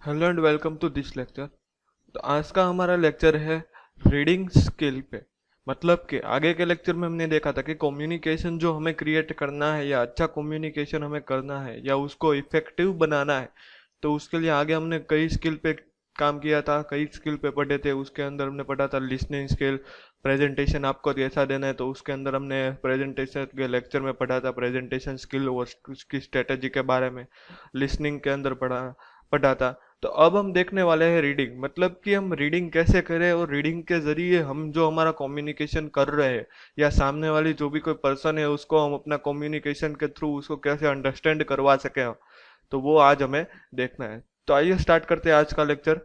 Hello and welcome to this lecture. तो आज का हमारा लेक्चर है रीडिंग स्किल पे। मतलब कि आगे के लेक्चर में हमने देखा था कि कम्युनिकेशन जो हमें क्रिएट करना है या अच्छा कम्युनिकेशन हमें करना है या उसको इफेक्टिव बनाना है, तो उसके लिए आगे हमने कई स्किल पे काम किया था, कई स्किल पे पढ़े थे। उसके अंदर हमने पढ़ा था लिसनिंग स्किल, प्रेजेंटेशन आपको कैसा देना है, तो उसके अंदर हमने प्रेजेंटेशन के लेक्चर में पढ़ा था प्रेजेंटेशन स्किल और उसकी स्ट्रेटेजी के बारे में। लिसनिंग के अंदर पढ़ा था। तो अब हम देखने वाले हैं रीडिंग, मतलब कि हम रीडिंग कैसे करें और रीडिंग के जरिए हम जो हमारा कम्युनिकेशन कर रहे हैं या सामने वाली जो भी कोई पर्सन है उसको हम अपना कम्युनिकेशन के थ्रू उसको कैसे अंडरस्टैंड करवा सके, तो वो आज हमें देखना है। तो आइए स्टार्ट करते हैं आज का लेक्चर।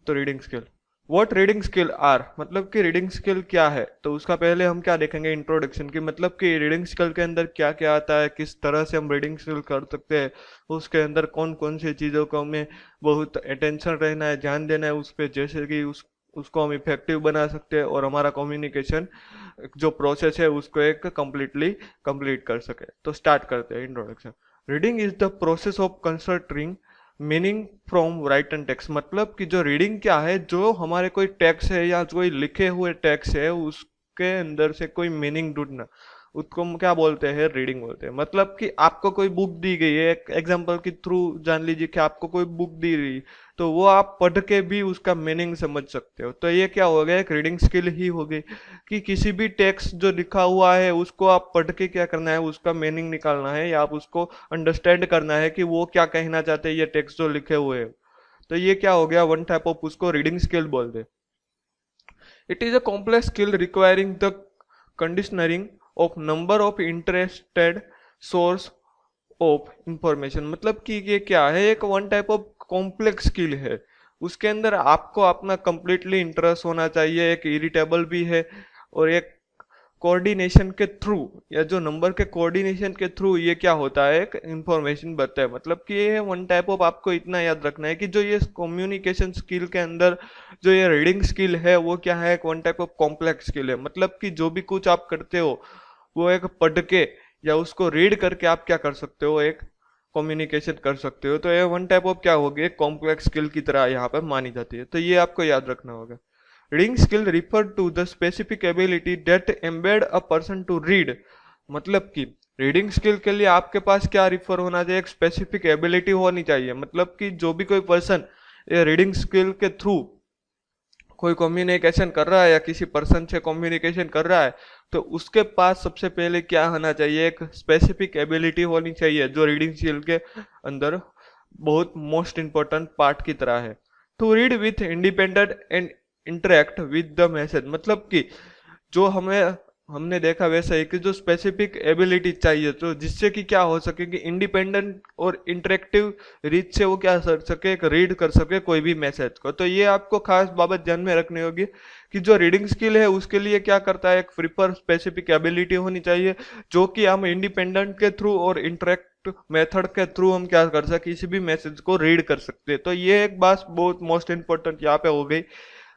तो reading skill, what reading skill are, मतलब कि रीडिंग स्किल क्या है। तो उसका पहले हम क्या देखेंगे, इंट्रोडक्शन की, मतलब कि रीडिंग स्किल के अंदर क्या क्या आता है, किस तरह से हम रीडिंग स्किल कर सकते हैं, उसके अंदर कौन कौन सी चीज़ों को हमें बहुत अटेंशन रहना है, ध्यान देना है उस पर, जैसे कि उसको हम इफेक्टिव बना सकते हैं और हमारा कम्युनिकेशन जो प्रोसेस है उसको एक कंप्लीट कर सके। तो स्टार्ट करते हैं introduction. Reading is the process of consulting meaning from right and text, मतलब कि जो रीडिंग क्या है, जो हमारे कोई टेक्स्ट है या कोई लिखे हुए टेक्स्ट है उसके अंदर से कोई मीनिंग ढूंढना, उसको हम क्या बोलते हैं, रीडिंग बोलते हैं। मतलब कि आपको कोई बुक दी गई है, एक एग्जांपल के थ्रू जान लीजिए कि आपको कोई बुक दी गई, तो वो आप पढ़ के भी उसका मीनिंग समझ सकते हो। तो ये क्या हो गया, एक रीडिंग स्किल ही हो गई कि किसी भी टेक्स्ट जो लिखा हुआ है उसको आप पढ़ के क्या करना है, उसका मीनिंग निकालना है या आप उसको अंडरस्टैंड करना है कि वो क्या कहना चाहते हैं ये टेक्स्ट जो लिखे हुए हैं। तो ये क्या हो गया, वन टाइप ऑफ, उसको रीडिंग स्किल बोलते हैं। It is a complex skill requiring the conditioning of number of interested source of information, मतलब कि ये क्या है, एक one type of complex skill है। उसके अंदर आपको अपना कंप्लीटली इंटरेस्ट होना चाहिए, एक इरिटेबल भी है, और एक कोऑर्डिनेशन के थ्रू या जो नंबर के कोऑर्डिनेशन के थ्रू ये क्या होता है, एक इंफॉर्मेशन बनता है। मतलब कि ये वन टाइप ऑफ, आपको इतना याद रखना है कि जो ये कम्युनिकेशन स्किल के अंदर जो ये रीडिंग स्किल है वो क्या है, एक one type of complex skill है। मतलब कि जो भी कुछ आप करते हो वो एक पढ़ के या उसको रीड करके आप क्या कर सकते हो, एक कम्युनिकेशन कर सकते हो। तो ये वन टाइप ऑफ क्या होगी, एक कॉम्प्लेक्स स्किल की तरह यहाँ पर मानी जाती है। तो ये आपको याद रखना होगा। Reading skill refer to the specific ability that embed a person to read, मतलब कि रीडिंग स्किल के लिए आपके पास क्या रिफर होना चाहिए, एक स्पेसिफिक एबिलिटी होनी चाहिए। मतलब कि जो भी कोई पर्सन ये रीडिंग स्किल के थ्रू कोई कम्युनिकेशन कर रहा है या किसी पर्सन से कम्युनिकेशन कर रहा है, तो उसके पास सबसे पहले क्या होना चाहिए, एक स्पेसिफिक एबिलिटी होनी चाहिए जो रीडिंग स्किल के अंदर बहुत मोस्ट इंपॉर्टेंट पार्ट की तरह है। To read with independent and interact with the message, मतलब कि जो हमने देखा वैसा है कि जो स्पेसिफिक एबिलिटी चाहिए, तो जिससे कि क्या हो सके कि इंडिपेंडेंट और इंटरेक्टिव रीच से वो क्या कर सके, एक रीड कर सके कोई भी मैसेज को। तो ये आपको खास बाबत ध्यान में रखनी होगी कि जो रीडिंग स्किल है उसके लिए क्या करता है, एक प्रिपर स्पेसिफिक एबिलिटी होनी चाहिए जो कि हम इंडिपेंडेंट के थ्रू और इंटरेक्ट मेथड के थ्रू हम क्या कर सकते, किसी भी मैसेज को रीड कर सकते हैं। तो ये एक बात बहुत मोस्ट इंपॉर्टेंट यहाँ पे हो गई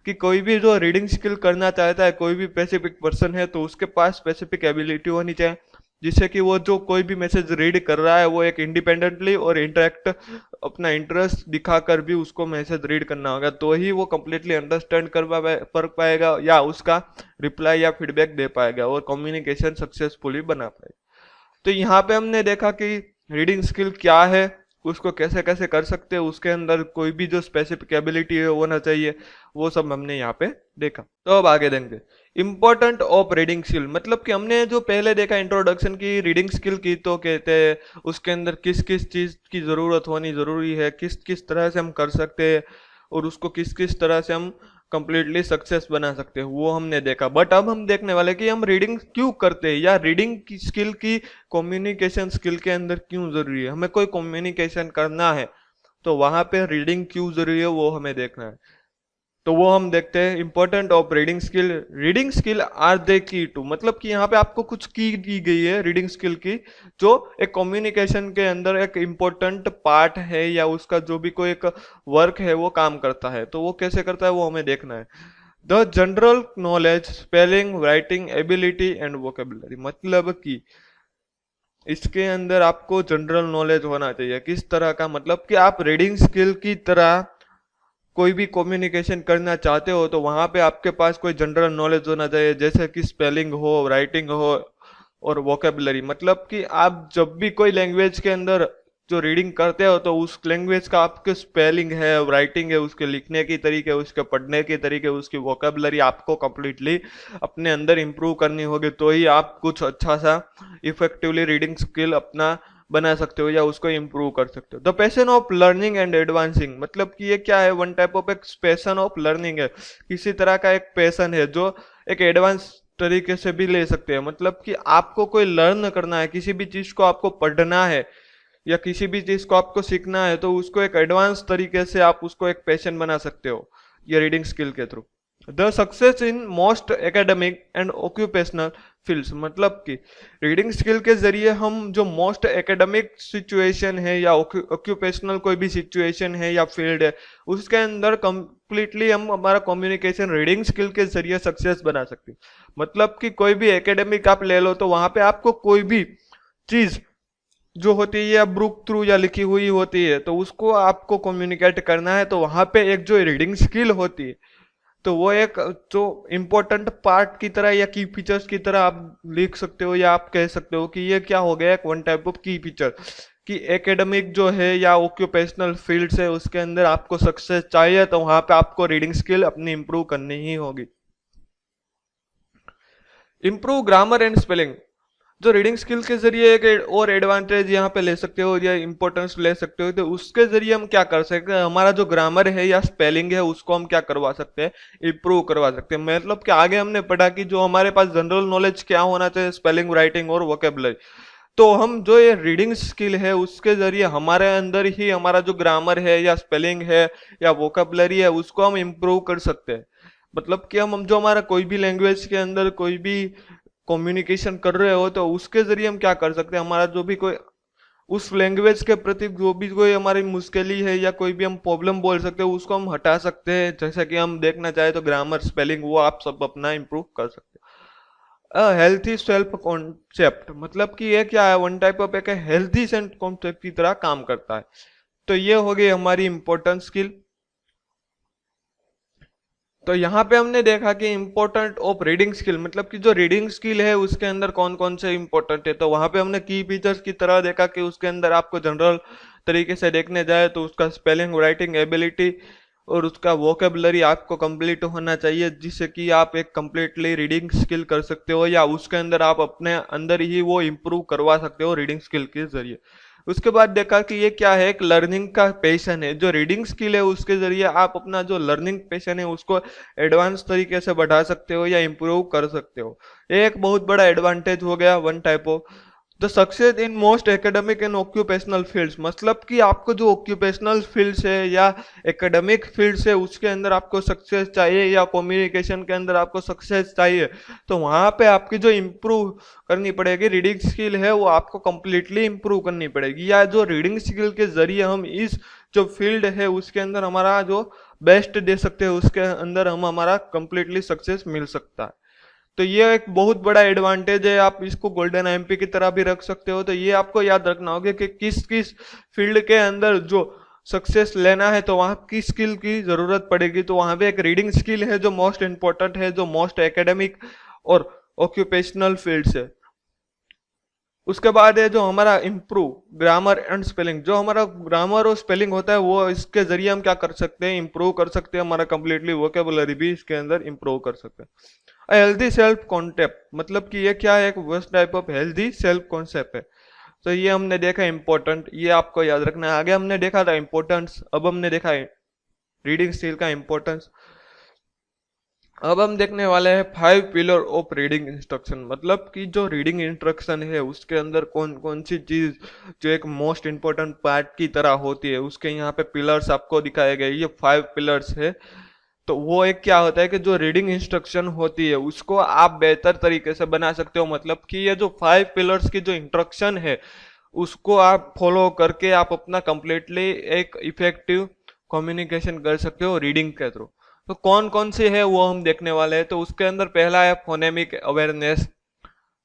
कि कोई भी जो रीडिंग स्किल करना चाहता है, कोई भी स्पेसिफिक पर्सन है, तो उसके पास स्पेसिफिक एबिलिटी होनी चाहिए जिससे कि वो जो कोई भी मैसेज रीड कर रहा है वो एक इंडिपेंडेंटली और इंटरेक्ट अपना इंटरेस्ट दिखाकर भी उसको मैसेज रीड करना होगा, तो ही वो कंप्लीटली अंडरस्टैंड कर पाएगा या उसका रिप्लाई या फीडबैक दे पाएगा और कम्युनिकेशन सक्सेसफुली बना पाएगा। तो यहाँ पे हमने देखा कि रीडिंग स्किल क्या है, उसको कैसे कैसे कर सकते हैं, उसके अंदर कोई भी जो स्पेसिफिक एबिलिटी है होना चाहिए, वो सब हमने यहाँ पे देखा। तो अब आगे देंगे इंपॉर्टेंट ऑफ रीडिंग स्किल, मतलब कि हमने जो पहले देखा इंट्रोडक्शन की रीडिंग स्किल की, तो कहते हैं उसके अंदर किस किस चीज की जरूरत होनी जरूरी है, किस किस तरह से हम कर सकते हैं और उसको किस किस तरह से हम कंप्लीटली सक्सेस बना सकते हैं, वो हमने देखा। बट अब हम देखने वाले कि हम रीडिंग क्यों करते हैं या रीडिंग की स्किल की कम्युनिकेशन स्किल के अंदर क्यों जरूरी है। हमें कोई कम्युनिकेशन करना है तो वहां पे रीडिंग क्यों जरूरी है वो हमें देखना है। तो वो हम देखते हैं important of reading skill. Reading skill are the key to, मतलब कि यहाँ पे आपको कुछ की दी गई है रीडिंग स्किल की, जो एक कम्युनिकेशन के अंदर एक इम्पोर्टेंट पार्ट है या उसका जो भी कोई एक वर्क है वो काम करता है। तो वो कैसे करता है वो हमें देखना है। The general knowledge, spelling, writing ability and vocabulary, मतलब कि इसके अंदर आपको जनरल नॉलेज होना चाहिए। किस तरह का, मतलब कि आप रीडिंग स्किल की तरह कोई भी कम्युनिकेशन करना चाहते हो तो वहां पे आपके पास कोई जनरल नॉलेज होना चाहिए, जैसे कि स्पेलिंग हो, राइटिंग हो और वोकेबलरी। मतलब कि आप जब भी कोई लैंग्वेज के अंदर जो रीडिंग करते हो तो उस लैंग्वेज का आपके स्पेलिंग है, राइटिंग है, उसके लिखने की तरीके, उसके पढ़ने के तरीके, उसकी वोकेबलरी आपको कंप्लीटली अपने अंदर इंप्रूव करनी होगी, तो ही आप कुछ अच्छा सा इफेक्टिवली रीडिंग स्किल अपना बना सकते हो या उसको इम्प्रूव कर सकते हो। The passion of learning and advancing, मतलब कि ये क्या है, वन टाइप ऑफ एक पैशन ऑफ लर्निंग है, किसी तरह का एक पैशन है जो एक एडवांस तरीके से भी ले सकते हैं। मतलब कि आपको कोई लर्न करना है, किसी भी चीज को आपको पढ़ना है या किसी भी चीज को आपको सीखना है, तो उसको एक एडवांस तरीके से आप उसको एक पैशन बना सकते हो ये रीडिंग स्किल के through. The success in most academic and occupational fields, मतलब कि रीडिंग स्किल के जरिए हम जो मोस्ट एकेडमिक सिचुएशन है या ऑक्यूपेशनल कोई भी सिचुएशन है या फील्ड है, उसके अंदर कंप्लीटली हम हमारा कम्युनिकेशन रीडिंग स्किल के जरिए सक्सेस बना सकते हैं। मतलब कि कोई भी एकेडमिक आप ले लो तो वहां पे आपको कोई भी चीज जो होती है या बुक थ्रू या लिखी हुई होती है तो उसको आपको कम्युनिकेट करना है, तो वहां पे एक जो रीडिंग स्किल होती है तो वो एक जो इम्पोर्टेंट पार्ट की तरह या की फीचर्स की तरह आप लिख सकते हो या आप कह सकते हो कि ये क्या हो गया, एक वन टाइप ऑफ की फीचर कि एकेडमिक जो है या ऑक्यूपेशनल फील्ड है उसके अंदर आपको सक्सेस चाहिए तो वहां पे आपको रीडिंग स्किल अपनी इंप्रूव करनी ही होगी। इम्प्रूव ग्रामर एंड स्पेलिंग, जो रीडिंग स्किल के जरिए एक और एडवांटेज यहाँ पे ले सकते हो या इंपॉर्टेंस ले सकते हो, तो उसके जरिए हम क्या कर सकते हैं, हमारा जो ग्रामर है या स्पेलिंग है उसको हम क्या करवा सकते हैं, इंप्रूव करवा सकते हैं। मतलब कि आगे हमने पढ़ा कि जो हमारे पास जनरल नॉलेज क्या होना चाहिए, स्पेलिंग, राइटिंग और वोकेबलरी। तो हम जो ये रीडिंग स्किल है उसके जरिए हमारे अंदर ही हमारा जो ग्रामर है या स्पेलिंग है या वोकेबलरी है उसको हम इम्प्रूव कर सकते हैं। मतलब कि हम जो हमारा कोई भी लैंग्वेज के अंदर कोई भी कम्युनिकेशन कर रहे हो तो उसके जरिए हम क्या कर सकते हैं, हमारा जो भी कोई उस लैंग्वेज के प्रति जो भी कोई हमारी मुश्किल है या कोई भी हम प्रॉब्लम बोल सकते हैं उसको हम हटा सकते हैं। जैसा कि हम देखना चाहे तो ग्रामर, स्पेलिंग वो आप सब अपना इंप्रूव कर सकते हैं। हेल्थी सेल्फ कॉन्सेप्ट, मतलब कि ये क्या है, वन टाइप ऑफ एक हेल्थी सेल्फ कॉन्सेप्ट की तरह काम करता है। तो ये हो गई हमारी इंपॉर्टेंट स्किल। तो यहाँ पे हमने देखा कि इम्पोर्टेंट ऑफ रीडिंग स्किल, मतलब कि जो रीडिंग स्किल है उसके अंदर कौन कौन से इम्पोर्टेंट है। तो वहाँ पे हमने की फीचर्स की तरह देखा कि उसके अंदर आपको जनरल तरीके से देखने जाए तो उसका स्पेलिंग, राइटिंग एबिलिटी और उसका वोकेबलरी आपको कंप्लीट होना चाहिए, जिससे कि आप एक कंप्लीटली रीडिंग स्किल कर सकते हो या उसके अंदर आप अपने अंदर ही वो इम्प्रूव करवा सकते हो रीडिंग स्किल के जरिए। उसके बाद देखा कि ये क्या है, एक लर्निंग का पैशन है। जो रीडिंग स्किल है उसके जरिए आप अपना जो लर्निंग पैशन है उसको एडवांस तरीके से बढ़ा सकते हो या इम्प्रूव कर सकते हो। ये एक बहुत बड़ा एडवांटेज हो गया, one type of the success in most academic and occupational fields, मतलब कि आपको जो ऑक्यूपेशनल फील्ड्स है या एकेडमिक फील्ड्स है उसके अंदर आपको सक्सेस चाहिए या कम्युनिकेशन के अंदर आपको सक्सेस चाहिए, तो वहां पे आपकी जो इम्प्रूव करनी पड़ेगी रीडिंग स्किल है वो आपको कंप्लीटली इम्प्रूव करनी पड़ेगी, या जो रीडिंग स्किल के जरिए हम इस जो फील्ड है उसके अंदर हमारा जो बेस्ट दे सकते हैं उसके अंदर हम हमारा कंप्लीटली सक्सेस मिल सकता है। तो ये एक बहुत बड़ा एडवांटेज है, आप इसको गोल्डन एमपी की तरह भी रख सकते हो। तो ये आपको याद रखना होगा कि किस किस फील्ड के अंदर जो सक्सेस लेना है तो वहाँ किस स्किल की जरूरत पड़ेगी। तो वहाँ पे एक रीडिंग स्किल है जो मोस्ट इंपॉर्टेंट है, जो मोस्ट एकेडमिक और ऑक्यूपेशनल फील्ड्स है। उसके बाद है जो हमारा इम्प्रूव ग्रामर एंड स्पेलिंग, जो हमारा ग्रामर और स्पेलिंग होता है वो इसके जरिए हम क्या कर सकते हैं, इम्प्रूव कर सकते हैं, हमारा कंप्लीटली वोकेबुलरी भी इसके अंदर इम्प्रूव कर सकते हैं। हेल्दी सेल्फ कॉन्सेप्ट, मतलब कि ये क्या है, एक worst type of healthy self concept है। तो ये हमने देखा इंपॉर्टेंट, ये आपको याद रखना है। आगे हमने देखा था इंपॉर्टेंस, अब हमने देखा है रीडिंग स्किल का इंपॉर्टेंस। अब हम देखने वाले हैं 5 पिलर ऑफ रीडिंग इंस्ट्रक्शन, मतलब कि जो रीडिंग इंस्ट्रक्शन है उसके अंदर कौन कौन सी चीज जो एक मोस्ट इंपॉर्टेंट पार्ट की तरह होती है, उसके यहाँ पे पिलर्स आपको दिखाए गए, ये 5 पिलर्स है। तो वो एक क्या होता है कि जो रीडिंग इंस्ट्रक्शन होती है उसको आप बेहतर तरीके से बना सकते हो। मतलब कि ये जो 5 पिलर्स की जो इंस्ट्रक्शन है उसको आप फॉलो करके आप अपना कंप्लीटली एक इफेक्टिव कम्युनिकेशन कर सकते हो रीडिंग के थ्रू। तो कौन कौन से है वो हम देखने वाले हैं। तो उसके अंदर पहला है फोनेमिक अवेयरनेस,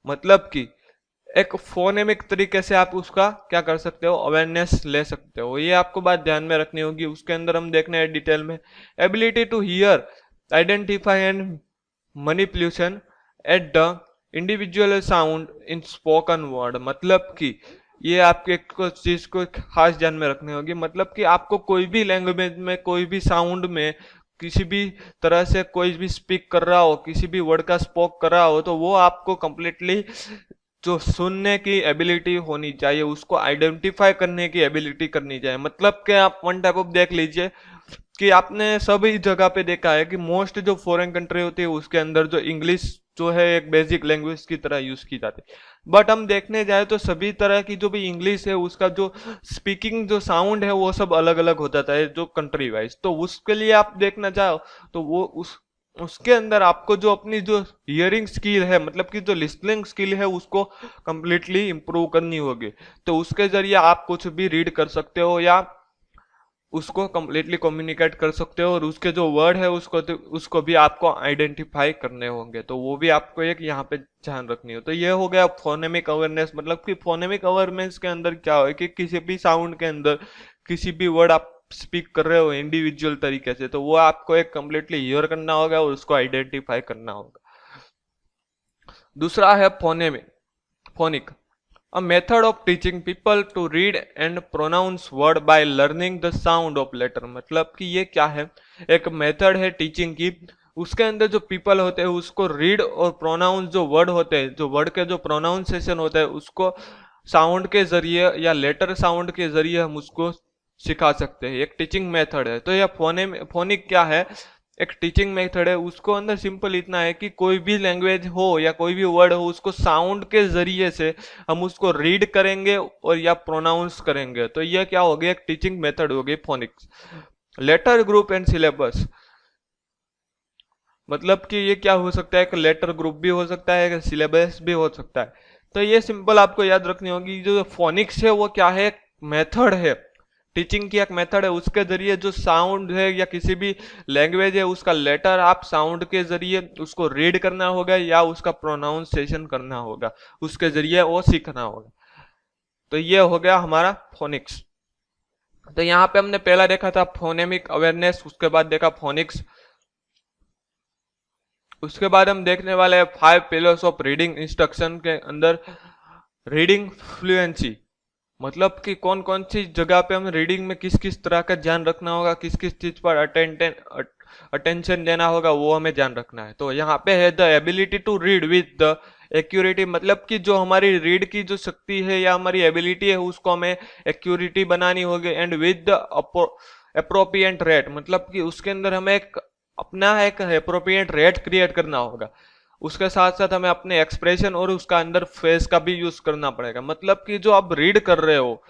मतलब कि एक फोनेमिक तरीके से आप उसका क्या कर सकते हो, अवेयरनेस ले सकते हो। ये आपको बात ध्यान में रखनी होगी। उसके अंदर हम देखने हैं डिटेल में, ability to hear, identify and manipulation at the individual sound in spoken word. मतलब कि ये आपके कुछ चीज को खास ध्यान में रखनी होगी। मतलब कि आपको कोई भी लैंग्वेज में, कोई भी साउंड में, किसी भी तरह से कोई भी स्पीक कर रहा हो, किसी भी वर्ड का स्पोक कर रहा हो, तो वो आपको कंप्लीटली जो सुनने की एबिलिटी होनी चाहिए, उसको आइडेंटिफाई करने की एबिलिटी करनी चाहिए। मतलब कि आप वन टाइप ऑफ देख लीजिए कि आपने सभी जगह पे देखा है कि मोस्ट जो फॉरेन कंट्री होती है उसके अंदर जो इंग्लिश जो है एक बेसिक लैंग्वेज की तरह यूज की जाती है। बट हम देखने जाए तो सभी तरह की जो भी इंग्लिश है उसका जो स्पीकिंग जो साउंड है वो सब अलग अलग हो जाता है जो कंट्री वाइज। तो उसके लिए आप देखना चाहो तो वो उसके अंदर आपको जो अपनी जो हियरिंग स्किल है, मतलब कि जो लिसनिंग स्किल है, उसको कंप्लीटली इंप्रूव करनी होगी। तो उसके जरिए आप कुछ भी रीड कर सकते हो या उसको कंप्लीटली कम्युनिकेट कर सकते हो, और उसके जो वर्ड है उसको भी आपको आइडेंटिफाई करने होंगे। तो वो भी आपको एक यहाँ पे ध्यान रखनी हो। तो ये हो गया फोनेमिक अवेयरनेस। मतलब कि फोनेमिक अवेयरनेस के अंदर क्या हो कि किसी भी साउंड के अंदर किसी भी वर्ड आप स्पीक कर रहे हो इंडिविजुअल तरीके से, तो वो आपको एक कंप्लीटली हियर करना होगा और उसको आइडेंटिफाई करना होगा। दूसरा है phonic, a method of teaching people to read and pronounce word by learning the sound of letter। मतलब कि ये क्या है, एक मेथड है टीचिंग की। उसके अंदर जो पीपल होते हैं उसको रीड और प्रोनाउंस जो वर्ड होते हैं, जो वर्ड के जो प्रोनाउंसिएशन होता है, उसको साउंड के जरिए या लेटर साउंड के जरिए हम उसको सिखा सकते हैं। एक टीचिंग मेथड है। तो यह फोनिक क्या है, एक टीचिंग मेथड है। उसको अंदर सिंपल इतना है कि कोई भी लैंग्वेज हो या कोई भी वर्ड हो, उसको साउंड के जरिए से हम उसको रीड करेंगे और या प्रोनाउंस करेंगे। तो यह क्या हो गया, एक टीचिंग मेथड हो गई phonics. Letter group and syllabus, मतलब कि ये क्या हो सकता है, एक लेटर ग्रुप भी हो सकता है, एक सिलेबस भी हो सकता है। तो ये सिंपल आपको याद रखनी होगी। जो फोनिक्स है वो क्या है, मेथड है, टीचिंग की एक मेथड है। उसके जरिए जो साउंड है या किसी भी लैंग्वेज है उसका लेटर आप साउंड के जरिए उसको रीड करना होगा या उसका प्रोनाउंसिएशन करना होगा, उसके जरिए वो सीखना होगा। तो ये हो गया हमारा फोनिक्स। तो यहाँ पे हमने पहला देखा था फोनेमिक अवेयरनेस, उसके बाद देखा फोनिक्स। उसके बाद हम देखने वाले हैं 5 पिलर्स ऑफ रीडिंग इंस्ट्रक्शन के अंदर रीडिंग फ्लुएंसी। मतलब कि कौन कौन सी जगह पे हम रीडिंग में किस किस तरह का ध्यान रखना होगा, किस किस चीज पर अटेंशन देना होगा, वो हमें ध्यान रखना है। तो यहाँ पे है the ability to read with the accuracy. मतलब कि जो हमारी रीड की जो शक्ति है या हमारी एबिलिटी है उसको हमें एक्यूरेटी बनानी होगी। And with the appropriate rate, मतलब कि उसके अंदर हमें अपना एक अप्रोप्रिएट रेट क्रिएट करना होगा। उसके साथ साथ हमें अपने एक्सप्रेशन और उसका अंदर फेस का भी यूज करना पड़ेगा। मतलब कि जो आप रीड कर रहे हो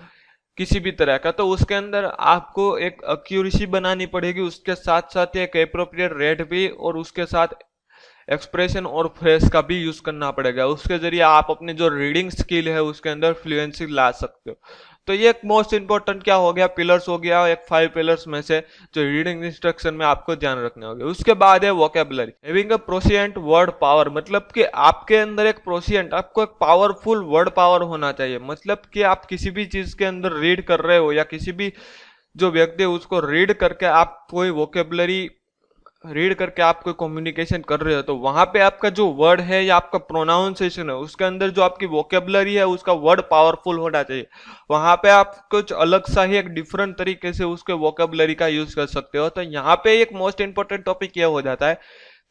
किसी भी तरह का, तो उसके अंदर आपको एक एक्यूरेसी बनानी पड़ेगी, उसके साथ साथ एक एप्रोप्रिएट रेट भी, और उसके साथ एक्सप्रेशन और फेस का भी यूज करना पड़ेगा। उसके जरिए आप अपनी जो रीडिंग स्किल है उसके अंदर फ्लुएंसी ला सकते हो। तो ये एक मोस्ट इंपॉर्टेंट क्या हो गया, पिलर्स हो गया, एक 5 पिलर्स में से जो रीडिंग इंस्ट्रक्शन में आपको ध्यान रखने होंगे। उसके बाद है vocabulary, having a proficient word power. मतलब कि आपके अंदर एक प्रोसिएंट, आपको एक पावरफुल वर्ड पावर होना चाहिए। मतलब कि आप किसी भी चीज के अंदर रीड कर रहे हो या किसी भी जो व्यक्ति है उसको रीड करके आप कोई वोकेबुलरी रीड करके आप कोई कम्युनिकेशन कर रहे हो, तो वहां पे आपका जो वर्ड है या आपका प्रोनाउंसिएशन है उसके अंदर जो आपकी वोकेबुलरी है उसका वर्ड पावरफुल होना चाहिए। वहां पे आप कुछ अलग सा ही एक डिफरेंट तरीके से उसके वोकेबुलरी का यूज कर सकते हो। तो यहाँ पे एक मोस्ट इंपॉर्टेंट टॉपिक यह हो जाता है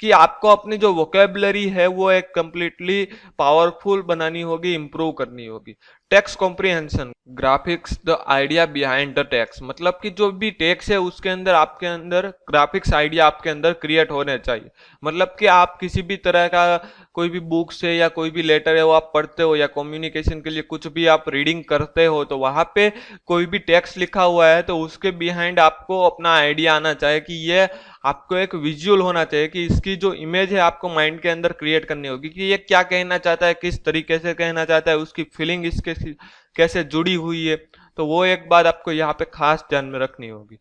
कि आपको अपनी जो वोकेबुलरी है वो एक कंप्लीटली पावरफुल बनानी होगी, इंप्रूव करनी होगी। Text comprehension, graphics the idea behind the text. मतलब कि जो भी टेक्स्ट है उसके अंदर आपके अंदर ग्राफिक्स आइडिया आपके अंदर क्रिएट होने चाहिए। मतलब कि आप किसी भी तरह का कोई भी बुक से या कोई भी लेटर है वो आप पढ़ते हो या कम्युनिकेशन के लिए कुछ भी आप रीडिंग करते हो, तो वहां पे कोई भी टेक्स्ट लिखा हुआ है तो उसके बिहाइंड आपको अपना आइडिया आना चाहिए कि ये आपको एक विजुअल होना चाहिए कि इसकी जो इमेज है आपको माइंड के अंदर क्रिएट करनी होगी कि ये क्या कहना चाहता है, किस तरीके से कहना चाहता है, उसकी फीलिंग इसके कैसे जुड़ी हुई है। तो वो एक बात आपको यहाँ पे खास ध्यान में रखनी होगी।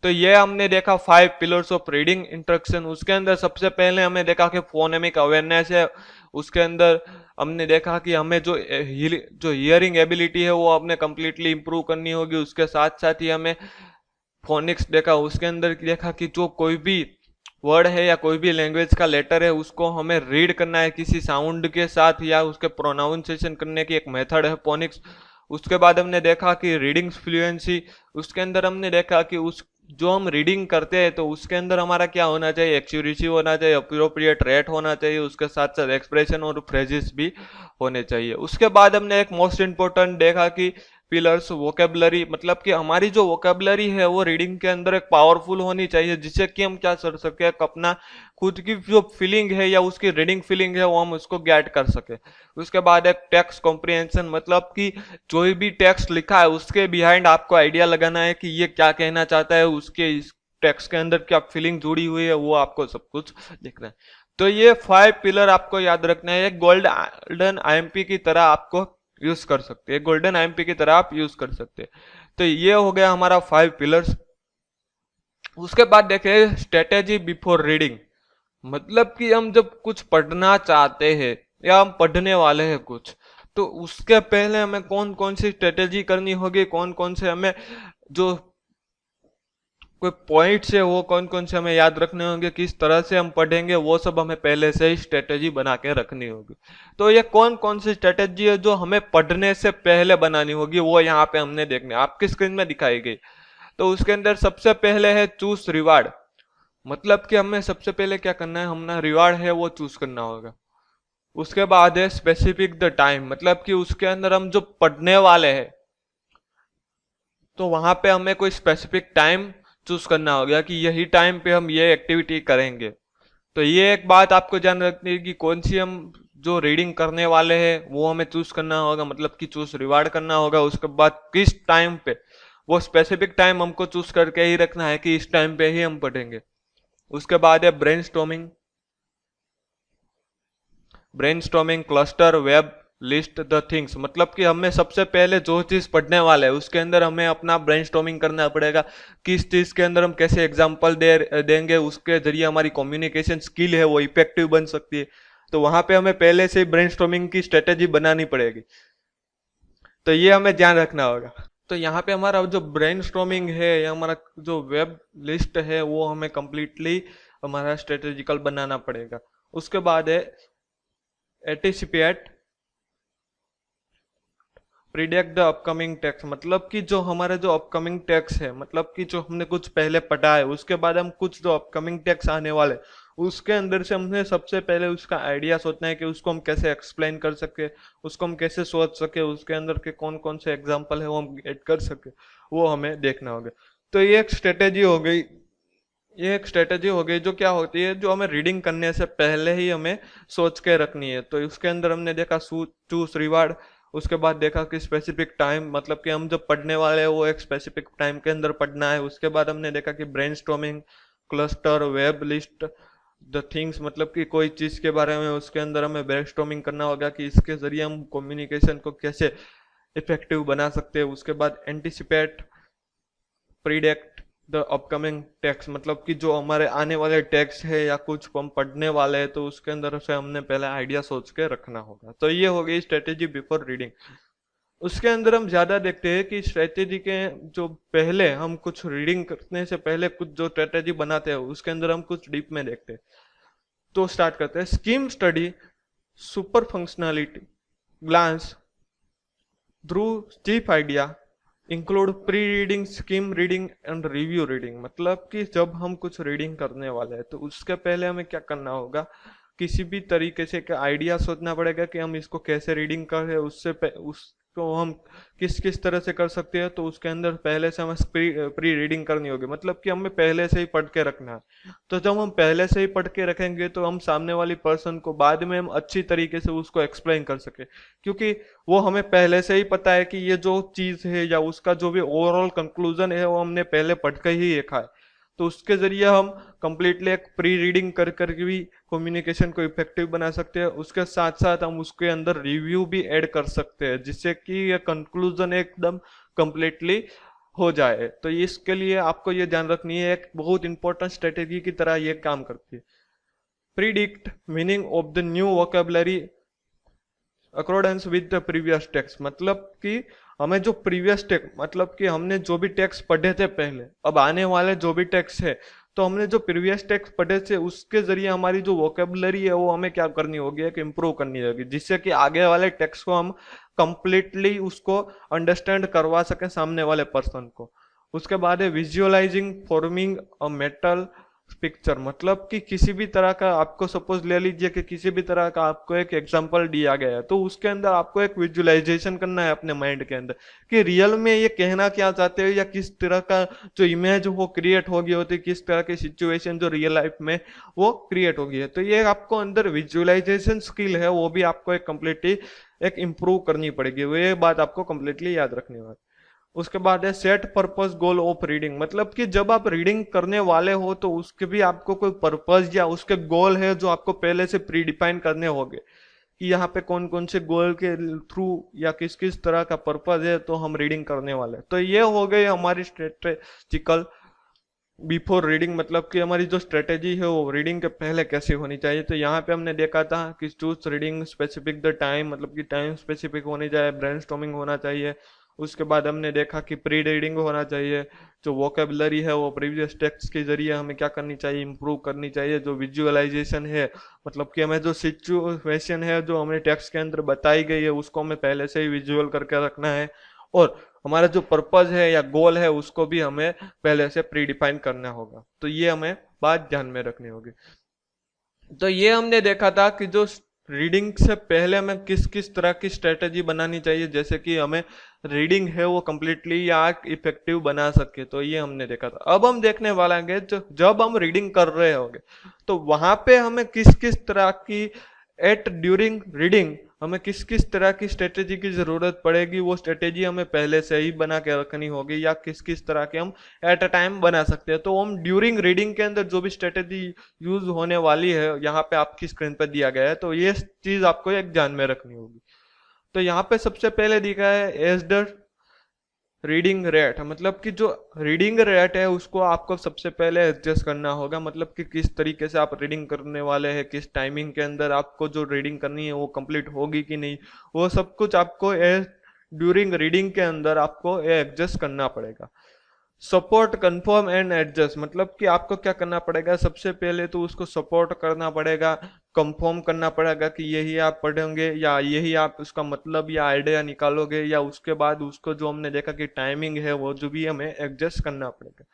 तो ये हमने देखा 5 पिलर्स ऑफ रीडिंग इंस्ट्रक्शन। उसके अंदर सबसे पहले हमने देखा कि फोनेमिक अवेयरनेस है। उसके अंदर हमने देखा कि हमें जो हियरिंग एबिलिटी है वो हमने कंप्लीटली इंप्रूव करनी होगी। उसके साथ साथ ही हमें फोनिक्स देखा। उसके अंदर देखा कि जो कोई भी वर्ड है या कोई भी लैंग्वेज का लेटर है उसको हमें रीड करना है किसी साउंड के साथ, या उसके प्रोनाउंसिएशन करने की एक मेथड है फोनिक्स। उसके बाद हमने देखा कि रीडिंग फ्लुएंसी। उसके अंदर हमने देखा कि उस जो हम रीडिंग करते हैं तो उसके अंदर हमारा क्या होना चाहिए, एक्यूरेसी होना चाहिए, अप्रोप्रिएट रेट होना चाहिए, उसके साथ साथ एक्सप्रेशन और फ्रेजेस भी होने चाहिए। उसके बाद हमने एक मोस्ट इंपॉर्टेंट देखा कि पिलर्स वोकेबलरी, मतलब कि हमारी जो वोकेबलरी है वो रीडिंग के अंदर एक पावरफुल होनी चाहिए, जिससे कि हम क्या कर सके, अपना खुद की जो फीलिंग है या उसकी रीडिंग फीलिंग है वो हम उसको गेट कर सके। उसके बाद एक टेक्स्ट कॉम्प्रिहेंशन, मतलब कि जो भी टेक्स्ट लिखा है उसके बिहाइंड आपको आइडिया लगाना है कि ये क्या कहना चाहता है, उसके इस टेक्स्ट के अंदर क्या फीलिंग जुड़ी हुई है, वो आपको सब कुछ देखना है। तो ये 5 पिलर आपको याद रखना है। एक गोल्डन आईएमपी की तरह आपको यूज कर सकते हैं, गोल्डन आईएमपी की तरह आप यूज कर सकते हैं। तो ये हो गया हमारा 5 पिलर्स। उसके बाद देखें स्ट्रेटेजी बिफोर रीडिंग, मतलब कि हम जब कुछ पढ़ना चाहते हैं या हम पढ़ने वाले हैं कुछ, तो उसके पहले हमें कौन कौन सी स्ट्रेटेजी करनी होगी, कौन कौन से हमें जो कोई पॉइंट्स है वो कौन कौन से हमें याद रखने होंगे, किस तरह से हम पढ़ेंगे, वो सब हमें पहले से ही स्ट्रेटेजी बना के रखनी होगी। तो ये कौन कौन सी स्ट्रेटेजी है जो हमें पढ़ने से पहले बनानी होगी, वो यहाँ पे हमने देखने आपकी स्क्रीन में दिखाई गई। तो उसके अंदर सबसे पहले है चूज रिवार्ड, मतलब कि हमें सबसे पहले क्या करना है, हमारा रिवार्ड है वो चूज करना होगा। उसके बाद है स्पेसिफिक द टाइम, मतलब कि उसके अंदर हम जो पढ़ने वाले हैं तो वहां पे हमें कोई स्पेसिफिक टाइम चूज करना होगा कि यही टाइम पे हम ये एक्टिविटी करेंगे। तो ये एक बात आपको ध्यान रखनी है कि कौन सी हम जो रीडिंग करने वाले हैं वो हमें चूज करना होगा, मतलब कि चूज रिवार्ड करना होगा। उसके बाद किस टाइम पे, वो स्पेसिफिक टाइम हमको चूज करके ही रखना है कि इस टाइम पे ही हम पढ़ेंगे। उसके बाद है brainstorming, brainstorming, cluster, web, list the things, मतलब कि हमें सबसे पहले जो चीज पढ़ने वाले हैं उसके अंदर हमें अपना ब्रेनस्टॉर्मिंग करना पड़ेगा। किस चीज के अंदर हम कैसे एग्जांपल देंगे, उसके जरिए हमारी कम्युनिकेशन स्किल है वो इफेक्टिव बन सकती है। तो वहां पे हमें पहले से ब्रेनस्टॉर्मिंग की स्ट्रेटेजी बनानी पड़ेगी, तो ये हमें ध्यान रखना होगा। तो यहाँ पे हमारा जो ब्रेनस्टॉर्मिंग है या हमारा जो वेब लिस्ट है वो हमें कंप्लीटली हमारा स्ट्रेटेजिकल बनाना पड़ेगा। उसके बाद है anticipate predict the upcoming text, मतलब कि जो हमारा जो अपकमिंग टेक्स्ट है, मतलब कि जो हमने कुछ पहले पढ़ा है उसके बाद हम कुछ जो अपकमिंग टेक्स्ट आने वाले उसके अंदर से हमने सबसे पहले उसका आइडिया सोचना है कि उसको हम कैसे एक्सप्लेन कर सके, उसको हम कैसे सोच सके, उसके अंदर के कौन कौन से एग्जाम्पल है वो हम गेट कर सके, वो हमें देखना होगा। तो ये एक स्ट्रेटेजी हो गई, ये एक स्ट्रेटेजी हो गई जो क्या होती है, जो हमें रीडिंग करने से पहले ही हमें सोच के रखनी है। तो उसके अंदर हमने देखा चूज रिवार्ड, उसके बाद देखा कि स्पेसिफिक टाइम, मतलब कि हम जब पढ़ने वाले हैं वो एक स्पेसिफिक टाइम के अंदर पढ़ना है। उसके बाद हमने देखा कि brainstorming, cluster, web list the things, मतलब कि कोई चीज के बारे में उसके अंदर हमें ब्रेनस्टॉर्मिंग करना होगा कि इसके जरिए हम कम्युनिकेशन को कैसे इफेक्टिव बना सकते हैं। उसके बाद anticipate predict the upcoming text, मतलब कि जो हमारे आने वाले टेक्स्ट है या कुछ हम पढ़ने वाले हैं तो उसके अंदर से हमने पहले आइडिया सोच के रखना होगा। तो ये हो गई स्ट्रेटेजी बिफोर रीडिंग। उसके अंदर हम ज्यादा देखते हैं कि स्ट्रेटेजी के जो पहले हम कुछ रीडिंग करने से पहले कुछ जो स्ट्रेटेजी बनाते हैं उसके अंदर हम कुछ डीप में देखते हैं। तो स्टार्ट करते हैं। Skim study, super functionality, glance through chief idea, include pre reading, skim reading and review reading, मतलब कि जब हम कुछ रीडिंग करने वाले हैं तो उसके पहले हमें क्या करना होगा, किसी भी तरीके से का आइडिया सोचना पड़ेगा कि हम इसको कैसे रीडिंग करें, उसको हम किस किस तरह से कर सकते हैं। तो उसके अंदर पहले से हमें प्री रीडिंग करनी होगी, मतलब कि हमें पहले से ही पढ़ के रखना है। तो जब हम पहले से ही पढ़ के रखेंगे तो हम सामने वाली पर्सन को बाद में हम अच्छी तरीके से उसको एक्सप्लेन कर सके, क्योंकि वो हमें पहले से ही पता है कि ये जो चीज है या उसका जो भी ओवरऑल कंक्लूजन है वो हमने पहले पढ़ के ही देखा है। तो उसके जरिए हम कंप्लीटली एक प्री रीडिंग कर करके भी कम्युनिकेशन को इफेक्टिव बना सकते हैं। उसके साथ साथ हम उसके अंदर रिव्यू भी ऐड कर सकते हैं, जिससे कि ये कंक्लूजन एकदम कंप्लीटली हो जाए। तो इसके लिए आपको ये ध्यान रखनी है, एक बहुत इंपॉर्टेंट स्ट्रेटेजी की तरह ये काम करती है। Predict meaning of the new vocabulary accordance with the previous text, मतलब कि हमें जो प्रीवियस टेक्स्ट, मतलब कि हमने जो भी टेक्स्ट पढ़े थे पहले, अब आने वाले जो भी टेक्स्ट है, तो हमने जो प्रीवियस टेक्स्ट पढ़े थे उसके जरिए हमारी जो वोकेबलरी है वो हमें क्या करनी होगी, एक इम्प्रूव करनी होगी, जिससे कि आगे वाले टेक्स्ट को हम कंप्लीटली उसको अंडरस्टैंड करवा सके सामने वाले पर्सन को। उसके बाद है visualising forming a mental picture, मतलब कि किसी भी तरह का, आपको सपोज ले लीजिए कि किसी भी तरह का आपको एक एग्जांपल दिया गया है, तो उसके अंदर आपको एक विजुअलाइजेशन करना है अपने माइंड के अंदर कि रियल में ये कहना क्या चाहते हो, या किस तरह का जो इमेज वो क्रिएट होगी होती, किस तरह की सिचुएशन जो रियल लाइफ में वो क्रिएट होगी है। तो ये आपको अंदर विजुअलाइजेशन स्किल है, वो भी आपको एक कम्प्लीटली एक इम्प्रूव करनी पड़ेगी, वो ये बात आपको कम्प्लीटली याद रखनी होगी। उसके बाद है set purpose goal of reading, मतलब कि जब आप रीडिंग करने वाले हो तो उसके भी आपको कोई पर्पस या उसके गोल है जो आपको पहले से प्री डिफाइन करने होंगे कि यहाँ पे कौन कौन से गोल के थ्रू या किस किस तरह का पर्पस है तो हम रीडिंग करने वाले। तो ये हो गई हमारी स्ट्रेटेजिकल बिफोर रीडिंग, मतलब कि हमारी जो स्ट्रेटेजी है वो रीडिंग के पहले कैसे होनी चाहिए। तो यहाँ पे हमने देखा था कि choose reading specific the time, मतलब कि टाइम स्पेसिफिक होनी चाहिए, ब्रेनस्टॉर्मिंग होना चाहिए। उसके बाद हमने देखा कि प्री रीडिंग होना चाहिए, जो वोकेबलरी है वो प्रीवियस टेक्स्ट के जरिए हमें क्या करनी चाहिए, इंप्रूव करनी चाहिए। जो विजुअलाइजेशन है, मतलब कि हमें जो सिचुएशन है जो हमें टेक्स्ट के अंदर बताई गई है उसको हमें पहले से ही विजुअल करके रखना है, और हमारा जो पर्पज है या गोल है उसको भी हमें पहले से प्री डिफाइन करना होगा। तो ये हमें बात ध्यान में रखनी होगी। तो ये हमने देखा था कि जो रीडिंग से पहले हमें किस किस तरह की स्ट्रेटेजी बनानी चाहिए, जैसे कि हमें रीडिंग है वो कंप्लीटली या इफेक्टिव बना सके। तो ये हमने देखा था। अब हम देखने वाला है जब हम रीडिंग कर रहे होंगे तो वहां पे हमें किस किस तरह की एट ड्यूरिंग रीडिंग हमें किस किस तरह की स्ट्रेटेजी की जरूरत पड़ेगी, वो स्ट्रेटेजी हमें पहले से ही बना के रखनी होगी, या किस किस तरह के हम एट अ टाइम बना सकते हैं। तो हम ड्यूरिंग रीडिंग के अंदर जो भी स्ट्रेटेजी यूज होने वाली है, यहाँ पे आपकी स्क्रीन पर दिया गया है, तो ये चीज आपको एक ध्यान में रखनी होगी। तो यहाँ पे सबसे पहले दिखा है एज द रीडिंग रेट, मतलब कि जो रीडिंग रेट है उसको आपको सबसे पहले एडजस्ट करना होगा, मतलब कि किस तरीके से आप रीडिंग करने वाले हैं, किस टाइमिंग के अंदर आपको जो रीडिंग करनी है वो कंप्लीट होगी कि नहीं, वो सब कुछ आपको ड्यूरिंग रीडिंग के अंदर आपको एडजस्ट करना पड़ेगा। सपोर्ट कंफर्म एंड एडजस्ट, मतलब कि आपको क्या करना पड़ेगा, सबसे पहले तो उसको सपोर्ट करना पड़ेगा, कंफर्म करना पड़ेगा कि यही आप पढ़ेंगे या यही आप उसका मतलब या आइडिया निकालोगे, या उसके बाद उसको जो हमने देखा कि टाइमिंग है वो जो भी हमें एडजस्ट करना पड़ेगा।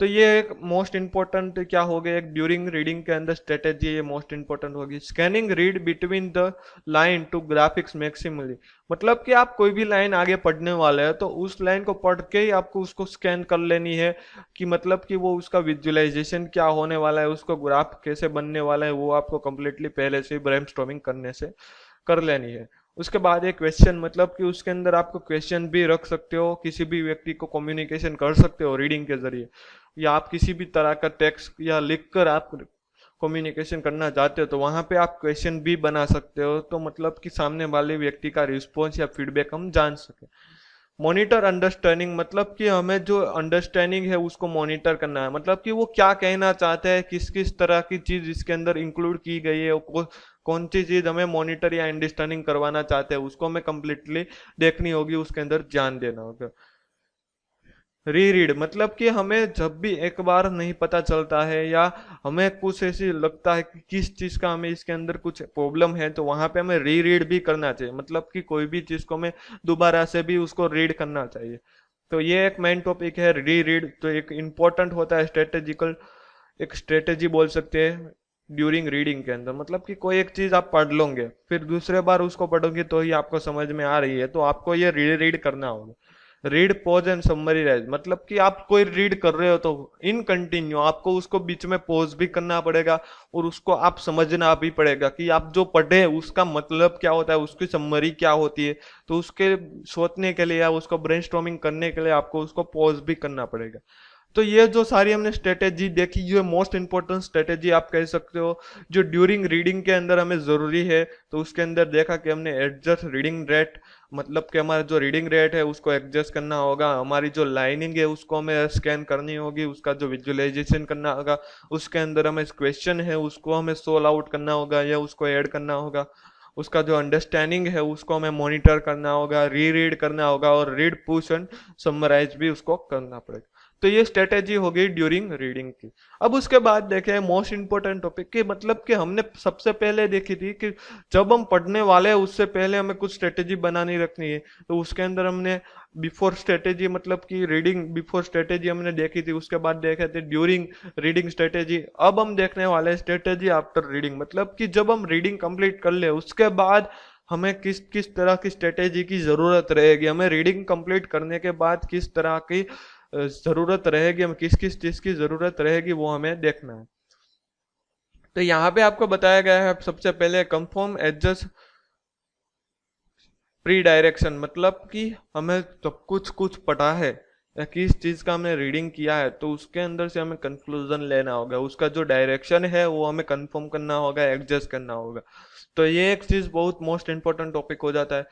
तो ये एक मोस्ट इंपॉर्टेंट क्या हो गया, एक ड्यूरिंग रीडिंग के अंदर स्ट्रेटेजी ये मोस्ट इंपॉर्टेंट होगी। Scanning read between the line to graphics maximally, मतलब कि आप कोई भी लाइन आगे पढ़ने वाले हैं तो उस लाइन को पढ़ के ही आपको उसको स्कैन कर लेनी है कि मतलब कि वो उसका विजुअलाइजेशन क्या होने वाला है, उसको ग्राफ कैसे बनने वाला है, वो आपको कंप्लीटली पहले से ब्रेनस्टॉर्मिंग करने से कर लेनी है। उसके बाद एक क्वेश्चन, मतलब कि उसके अंदर आपको क्वेश्चन भी रख सकते हो, किसी भी व्यक्ति को कम्युनिकेशन कर सकते हो रीडिंग के जरिए, या आप किसी भी तरह का टेक्स्ट या लिख कर आप कम्युनिकेशन करना चाहते हो तो वहां पे आप क्वेश्चन भी बना सकते हो, तो मतलब कि सामने वाले व्यक्ति का रिस्पॉन्स या फीडबैक हम जान सके। मॉनिटर अंडरस्टैंडिंग, मतलब कि हमें जो अंडरस्टैंडिंग है उसको मॉनिटर करना है, मतलब कि वो क्या कहना चाहते हैं, किस किस तरह की चीज इसके अंदर इंक्लूड की गई है, कौन सी चीज हमें मॉनिटर या अंडरस्टैंडिंग करवाना चाहते हैं, उसको हमें कंप्लीटली देखनी होगी, उसके अंदर ध्यान देना होगा। रीरीड, मतलब कि हमें जब भी एक बार नहीं पता चलता है या हमें कुछ ऐसी लगता है कि किस चीज़ का हमें इसके अंदर कुछ प्रॉब्लम है, तो वहां पे हमें रीरीड भी करना चाहिए, मतलब कि कोई भी चीज़ को हमें दोबारा से भी उसको रीड करना चाहिए। तो ये एक मेन टॉपिक है रीरीड, तो एक इम्पोर्टेंट होता है स्ट्रेटेजिकल, एक स्ट्रेटेजी बोल सकते हैं ड्यूरिंग रीडिंग के अंदर, मतलब कि कोई एक चीज़ आप पढ़ लोगे फिर दूसरे बार उसको पढ़ोगे तो ही आपको समझ में आ रही है, तो आपको ये रीड करना होगा। रीड पॉज एंड समरीराइज, मतलब कि आप कोई रीड कर रहे हो तो इन कंटिन्यू आपको उसको बीच में पॉज भी करना पड़ेगा, और उसको आप समझना भी पड़ेगा कि आप जो पढ़े उसका मतलब क्या होता है, उसकी समरी क्या होती है। तो उसके सोचने के लिए या उसको ब्रेनस्टॉर्मिंग करने के लिए आपको उसको पॉज भी करना पड़ेगा। तो ये जो सारी हमने स्ट्रेटेजी देखी, जो मोस्ट इंपॉर्टेंट स्ट्रेटेजी आप कह सकते हो, जो ड्यूरिंग रीडिंग के अंदर हमें ज़रूरी है, तो उसके अंदर देखा कि हमने एडजस्ट रीडिंग रेट, मतलब कि हमारा जो रीडिंग रेट है उसको एडजस्ट करना होगा, हमारी जो लाइनिंग है उसको हमें स्कैन करनी होगी, उसका जो विजुअलाइजेशन करना होगा, उसके अंदर हमें क्वेश्चन है उसको हमें सोल्व आउट करना होगा या उसको ऐड करना होगा, उसका जो अंडरस्टैंडिंग है उसको हमें मॉनिटर करना होगा, री रीड करना होगा, और रीड पुश एंड समराइज भी उसको करना पड़ेगा। तो ये स्ट्रेटेजी हो गई ड्यूरिंग रीडिंग की। अब उसके बाद देखें मोस्ट इंपॉर्टेंट टॉपिक की, मतलब कि हमने सबसे पहले देखी थी कि जब हम पढ़ने वाले हैं उससे पहले हमें कुछ स्ट्रेटेजी बनानी रखनी है। तो उसके अंदर हमने बिफोर स्ट्रेटेजी, मतलब कि रीडिंग बिफोर स्ट्रेटेजी हमने देखी थी, उसके बाद देखे थे ड्यूरिंग रीडिंग स्ट्रेटेजी। अब हम देखने वाले हैं स्ट्रेटेजी आफ्टर रीडिंग, मतलब कि जब हम रीडिंग कंप्लीट कर ले उसके बाद हमें किस किस तरह की स्ट्रेटेजी की ज़रूरत रहेगी, हमें रीडिंग कंप्लीट करने के बाद किस तरह की ज़रूरत रहेगी, हमें किस किस चीज़ की ज़रूरत रहेगी वो हमें देखना है। तो यहाँ पे आपको बताया गया है सबसे पहले कंफर्म एडजस्ट प्री डायरेक्शन, मतलब कि हमें सब कुछ कुछ पढ़ा है या किस चीज़ का हमने रीडिंग किया है तो उसके अंदर से हमें कंक्लूजन लेना होगा, उसका जो डायरेक्शन है वो हमें कंफर्म करना होगा, एडजस्ट करना होगा। तो ये एक चीज़ बहुत मोस्ट इंपॉर्टेंट टॉपिक हो जाता है।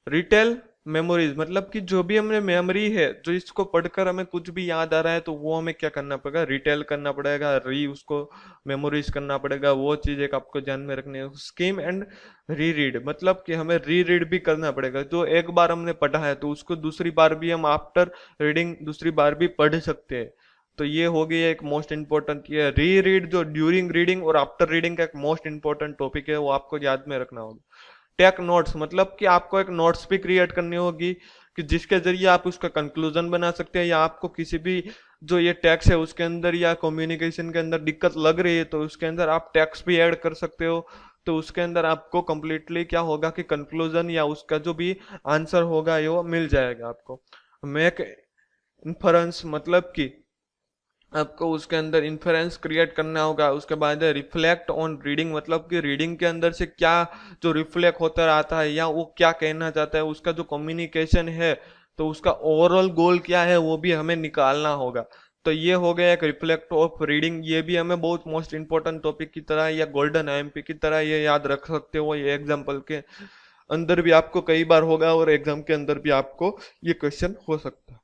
रिटेल मेमोरीज, मतलब कि जो भी हमने मेमोरी है, जो इसको पढ़कर हमें कुछ भी याद आ रहा है तो वो हमें क्या करना पड़ेगा, रिटेल करना पड़ेगा, उसको मेमोरीज करना पड़ेगा। वो चीज़ एक आपको ध्यान में रखनी है। स्कीम एंड री रीड, मतलब कि हमें री रीड भी करना पड़ेगा। जो एक बार हमने पढ़ा है तो उसको दूसरी बार भी हम आफ्टर रीडिंग दूसरी बार भी पढ़ सकते हैं। तो ये हो गई एक मोस्ट इंपॉर्टेंट, ये री रीड जो ड्यूरिंग रीडिंग और आफ्टर रीडिंग का एक मोस्ट इंपॉर्टेंट टॉपिक है, वो आपको याद में रखना होगा। टेक नोट्स, मतलब कि आपको एक नोट्स भी क्रिएट करनी होगी कि जिसके जरिए आप उसका कंक्लूजन बना सकते हैं, या आपको किसी भी जो ये टैक्स है उसके अंदर या कम्युनिकेशन के अंदर दिक्कत लग रही है तो उसके अंदर आप टैक्स भी ऐड कर सकते हो। तो उसके अंदर आपको कंप्लीटली क्या होगा कि कंक्लूजन या उसका जो भी आंसर होगा ये वो मिल जाएगा आपको। मेक इन्फरेंस, मतलब कि आपको उसके अंदर इन्फरेंस क्रिएट करना होगा। उसके बाद रिफ्लेक्ट ऑन रीडिंग, मतलब कि रीडिंग के अंदर से क्या जो रिफ्लेक्ट होता आता है या वो क्या कहना चाहता है, उसका जो कम्युनिकेशन है तो उसका ओवरऑल गोल क्या है वो भी हमें निकालना होगा। तो ये हो गया एक रिफ्लेक्ट ऑफ रीडिंग। ये भी हमें बहुत मोस्ट इंपॉर्टेंट टॉपिक की तरह या गोल्डन आईएमपी की तरह ये याद रख सकते हो। ये एग्जाम्पल के अंदर भी आपको कई बार होगा और एग्जाम के अंदर भी आपको ये क्वेश्चन हो सकता है।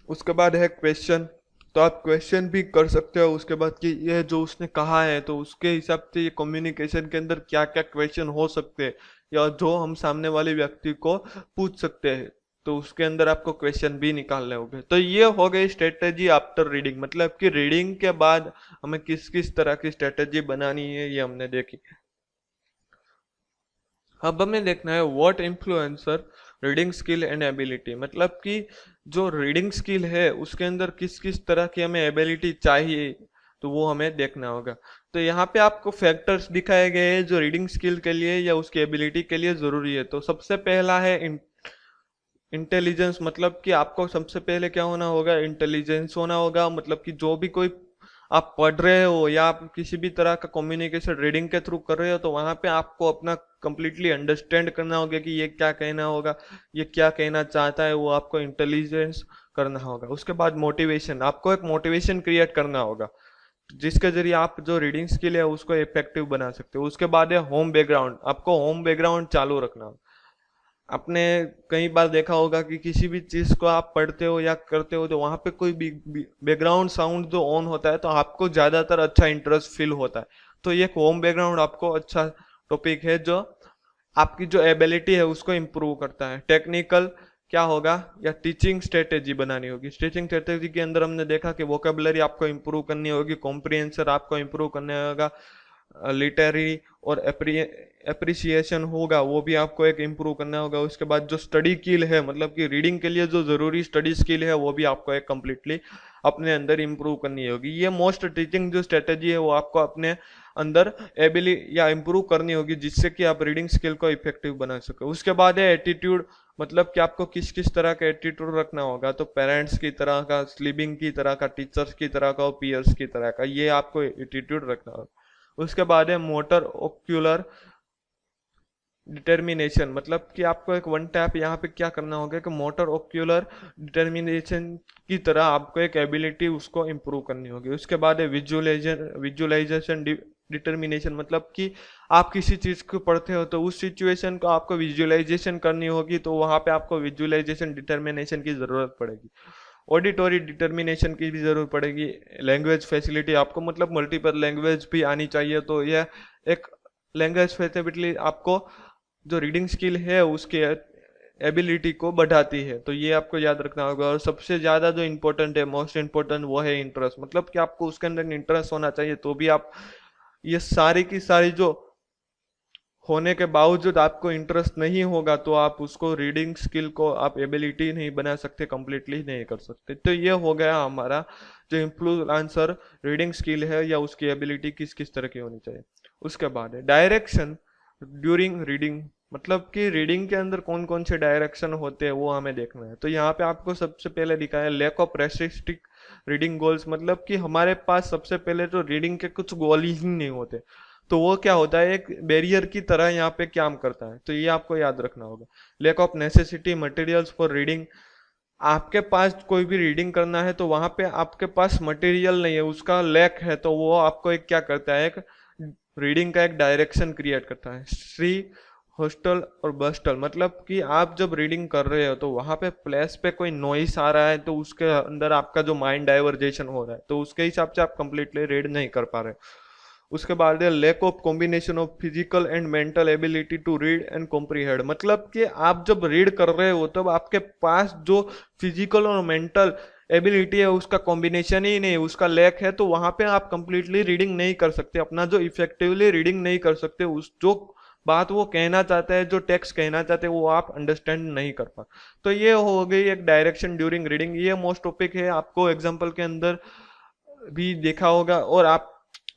उसके बाद है क्वेश्चन, तो आप क्वेश्चन भी कर सकते हो उसके बाद कि ये जो उसने कहा है तो उसके हिसाब से ये कम्युनिकेशन के अंदर क्या क्या क्वेश्चन हो सकते हैं या जो हम सामने वाले व्यक्ति को पूछ सकते हैं, तो उसके अंदर आपको क्वेश्चन भी निकालने होंगे। तो ये हो गई स्ट्रेटेजी आफ्टर रीडिंग, मतलब कि रीडिंग के बाद हमें किस किस तरह की स्ट्रेटेजी बनानी है ये हमने देखी। अब हमें देखना है what influencer reading skill and ability, मतलब कि जो रीडिंग स्किल है उसके अंदर किस किस तरह की हमें एबिलिटी चाहिए तो वो हमें देखना होगा। तो यहाँ पे आपको फैक्टर्स दिखाए गए हैं जो रीडिंग स्किल के लिए या उसकी एबिलिटी के लिए ज़रूरी है। तो सबसे पहला है इंटेलिजेंस, मतलब कि आपको सबसे पहले क्या होना होगा, इंटेलिजेंस होना होगा। मतलब कि जो भी कोई आप पढ़ रहे हो या आप किसी भी तरह का कम्युनिकेशन रीडिंग के थ्रू कर रहे हो तो वहाँ पे आपको अपना कंप्लीटली अंडरस्टैंड करना होगा कि ये क्या कहना होगा, ये क्या कहना चाहता है, वो आपको इंटेलिजेंस करना होगा। उसके बाद मोटिवेशन, आपको एक मोटिवेशन क्रिएट करना होगा जिसके जरिए आप जो रीडिंग स्किल है उसको इफेक्टिव बना सकते हो। उसके बाद है होम बैकग्राउंड, आपको होम बैकग्राउंड चालू रखना होगा। आपने कई बार देखा होगा कि किसी भी चीज़ को आप पढ़ते हो या करते हो तो वहाँ पे कोई बैकग्राउंड साउंड जो ऑन होता है तो आपको ज़्यादातर अच्छा इंटरेस्ट फील होता है। तो ये होम बैकग्राउंड आपको अच्छा टॉपिक है जो आपकी जो एबिलिटी है उसको इम्प्रूव करता है। टेक्निकल क्या होगा या टीचिंग स्ट्रेटेजी बनानी होगी। टीचिंग स्ट्रेटेजी के अंदर हमने देखा कि वोकेबलरी आपको इम्प्रूव करनी होगी, कॉम्प्रिहेंशन आपको इम्प्रूव करना होगा, लिटरेरी और एप्रिसिएशन होगा वो भी आपको एक इम्प्रूव करना होगा। उसके बाद जो स्टडी स्किल है, मतलब कि रीडिंग के लिए जो ज़रूरी स्टडी स्किल है वो भी आपको एक कम्प्लीटली अपने अंदर इम्प्रूव करनी होगी। ये मोस्ट टीचिंग जो स्ट्रेटेजी है वो आपको अपने अंदर एबिली या इम्प्रूव करनी होगी जिससे कि आप रीडिंग स्किल को इफेक्टिव बना सके। उसके बाद है एटीट्यूड, मतलब कि आपको किस किस तरह का एटीट्यूड रखना होगा। तो पेरेंट्स की तरह का, स्लीपिंग की तरह का, टीचर्स की तरह का और पीयर्स की तरह का, ये आपको एटीट्यूड रखना होगा। उसके बाद है मोटर ओक्यूलर डिटर्मिनेशन, मतलब कि आपको एक वन टैप यहाँ पे क्या करना होगा कि मोटर ओक्यूलर डिटर्मिनेशन की तरह आपको एक एबिलिटी उसको इम्प्रूव करनी होगी। उसके बाद है विजुअलाइजेशन डिटर्मिनेशन, मतलब कि आप किसी चीज़ को पढ़ते हो तो उस सिचुएशन को आपको विजुअलाइजेशन करनी होगी, तो वहाँ पे आपको विजुअलाइजेशन डिटर्मिनेशन की ज़रूरत पड़ेगी। ऑडिटोरी डिटर्मिनेशन की भी ज़रूरत पड़ेगी। लैंग्वेज फैसिलिटी, आपको मतलब मल्टीपल लैंग्वेज भी आनी चाहिए, तो यह एक लैंग्वेज फैसिलिटी आपको जो रीडिंग स्किल है उसके एबिलिटी को बढ़ाती है, तो ये आपको याद रखना होगा। और सबसे ज़्यादा जो इम्पोर्टेंट है, मोस्ट इम्पोर्टेंट, वो है इंटरेस्ट, मतलब कि आपको उसके अंदर इंटरेस्ट होना चाहिए, तो भी आप ये सारी की सारी जो होने के बावजूद आपको इंटरेस्ट नहीं होगा तो आप उसको रीडिंग स्किल को आप एबिलिटी नहीं बना सकते, कंप्लीटली नहीं कर सकते। तो ये हो गया हमारा जो इम्प्रूव आंसर रीडिंग स्किल है या उसकी एबिलिटी किस किस तरह की होनी चाहिए। उसके बाद है डायरेक्शन ड्यूरिंग रीडिंग, मतलब कि रीडिंग के अंदर कौन कौन से डायरेक्शन होते हैं वो हमें देखना है। तो यहाँ पे आपको सबसे पहले दिखा है lack of restrictive reading goals, मतलब कि हमारे पास सबसे पहले तो रीडिंग के कुछ गोल ही नहीं होते, तो वो क्या होता है, एक बैरियर की तरह यहाँ पे काम करता है, तो ये आपको याद रखना होगा। Lack of necessity materials for reading, आपके पास कोई भी रीडिंग करना है तो वहां पे आपके पास मटेरियल नहीं है, उसका लैक है, तो वो आपको एक क्या करता है, एक रीडिंग का एक डायरेक्शन क्रिएट करता है। श्री हॉस्टल और बस्टल, मतलब कि आप जब रीडिंग कर रहे हो तो वहां पे प्लेस पे कोई नॉइस आ रहा है तो उसके अंदर आपका जो माइंड डाइवर्जेशन हो रहा है, तो उसके हिसाब से आप कंप्लीटली रीड नहीं कर पा रहे। उसके बाद है lack of combination of physical and mental ability to read and comprehend, मतलब कि आप जब रीड कर रहे हो तब आपके पास जो फिजिकल और मेंटल एबिलिटी है उसका कॉम्बिनेशन ही नहीं, उसका लैक है, तो वहां पे आप कंप्लीटली रीडिंग नहीं कर सकते, अपना जो इफेक्टिवली रीडिंग नहीं कर सकते, उस जो बात वो कहना चाहता है, जो टेक्स्ट कहना चाहते हैं वो आप अंडरस्टैंड नहीं कर पा। तो ये हो गई एक डायरेक्शन ड्यूरिंग रीडिंग, ये मोस्ट टॉपिक है, आपको एग्जाम्पल के अंदर भी देखा होगा और आप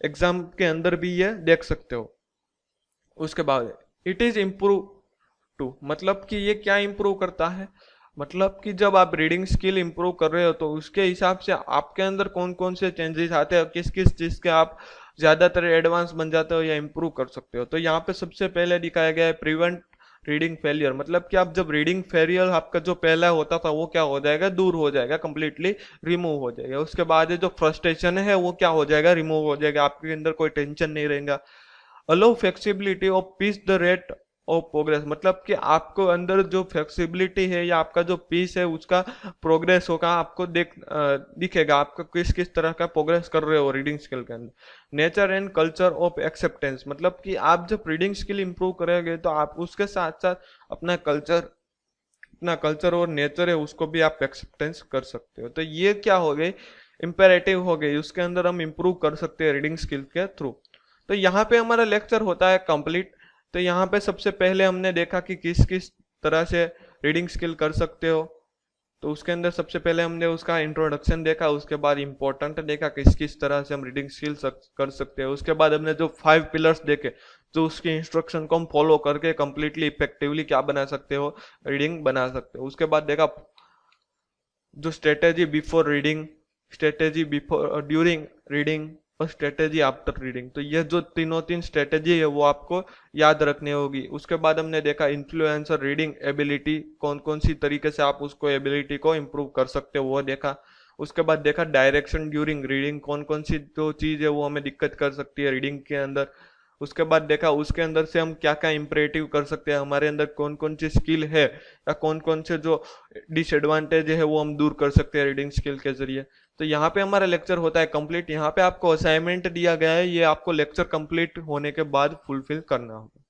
एग्जाम के अंदर भी ये देख सकते हो। उसके बाद इट इज इम्प्रूव टू, मतलब कि ये क्या इम्प्रूव करता है, मतलब कि जब आप रीडिंग स्किल इम्प्रूव कर रहे हो तो उसके हिसाब से आपके अंदर कौन कौन से चेंजेस आते हैं, किस किस चीज़ के आप ज़्यादातर एडवांस बन जाते हो या इम्प्रूव कर सकते हो। तो यहाँ पे सबसे पहले दिखाया गया है प्रिवेंट रीडिंग फेलियर, मतलब कि आप जब रीडिंग फेलियर आपका जो पहला होता था वो क्या हो जाएगा, दूर हो जाएगा, कंप्लीटली रिमूव हो जाएगा। उसके बाद जो फ्रस्ट्रेशन है वो क्या हो जाएगा, रिमूव हो जाएगा, आपके अंदर कोई टेंशन नहीं रहेगा। Allow flexibility of pace the rate of progress, मतलब कि आपको अंदर जो फ्लेक्सिबिलिटी है या आपका जो पीस है उसका प्रोग्रेस होगा, आपको दिखेगा आपका किस किस तरह का प्रोग्रेस कर रहे हो रीडिंग स्किल के अंदर। Nature and culture of acceptance, मतलब कि आप जब रीडिंग स्किल इंप्रूव करेंगे तो आप उसके साथ साथ अपना कल्चर और नेचर है उसको भी आप एक्सेप्टेंस कर सकते हो। तो ये क्या हो गई, इंपेरेटिव हो गई, उसके अंदर हम इंप्रूव कर सकते हैं रीडिंग स्किल के थ्रू। तो यहाँ पे हमारा लेक्चर होता है कंप्लीट। तो यहाँ पे सबसे पहले हमने देखा कि किस किस तरह से रीडिंग स्किल कर सकते हो, तो उसके अंदर सबसे पहले हमने उसका इंट्रोडक्शन देखा, उसके बाद इंपॉर्टेंट देखा किस किस तरह से हम रीडिंग स्किल कर सकते हैं। उसके बाद हमने जो 5 पिलर्स देखे, जो उसके इंस्ट्रक्शन को हम फॉलो करके कंप्लीटली इफेक्टिवली क्या बना सकते हो, रीडिंग बना सकते हो। उसके बाद देखा जो strategy before reading, strategy before during reading और स्ट्रेटेजी आफ्टर रीडिंग, तो ये जो तीन स्ट्रेटेजी है वो आपको याद रखनी होगी। उसके बाद हमने देखा इन्फ्लुएंसर रीडिंग एबिलिटी, कौन कौन सी तरीके से आप उसको एबिलिटी को इम्प्रूव कर सकते हो वो देखा। उसके बाद देखा डायरेक्शन ड्यूरिंग रीडिंग, कौन कौन सी जो चीज़ है वो हमें दिक्कत कर सकती है रीडिंग के अंदर। उसके बाद देखा उसके अंदर से हम क्या क्या इंपरेटिव कर सकते हैं, हमारे अंदर कौन कौन सी स्किल है या कौन कौन से जो डिसएडवांटेज है वो हम दूर कर सकते हैं रीडिंग स्किल के जरिए। तो यहाँ पे हमारा लेक्चर होता है कंप्लीट। यहाँ पे आपको असाइनमेंट दिया गया है, ये आपको लेक्चर कंप्लीट होने के बाद फुलफिल करना होगा।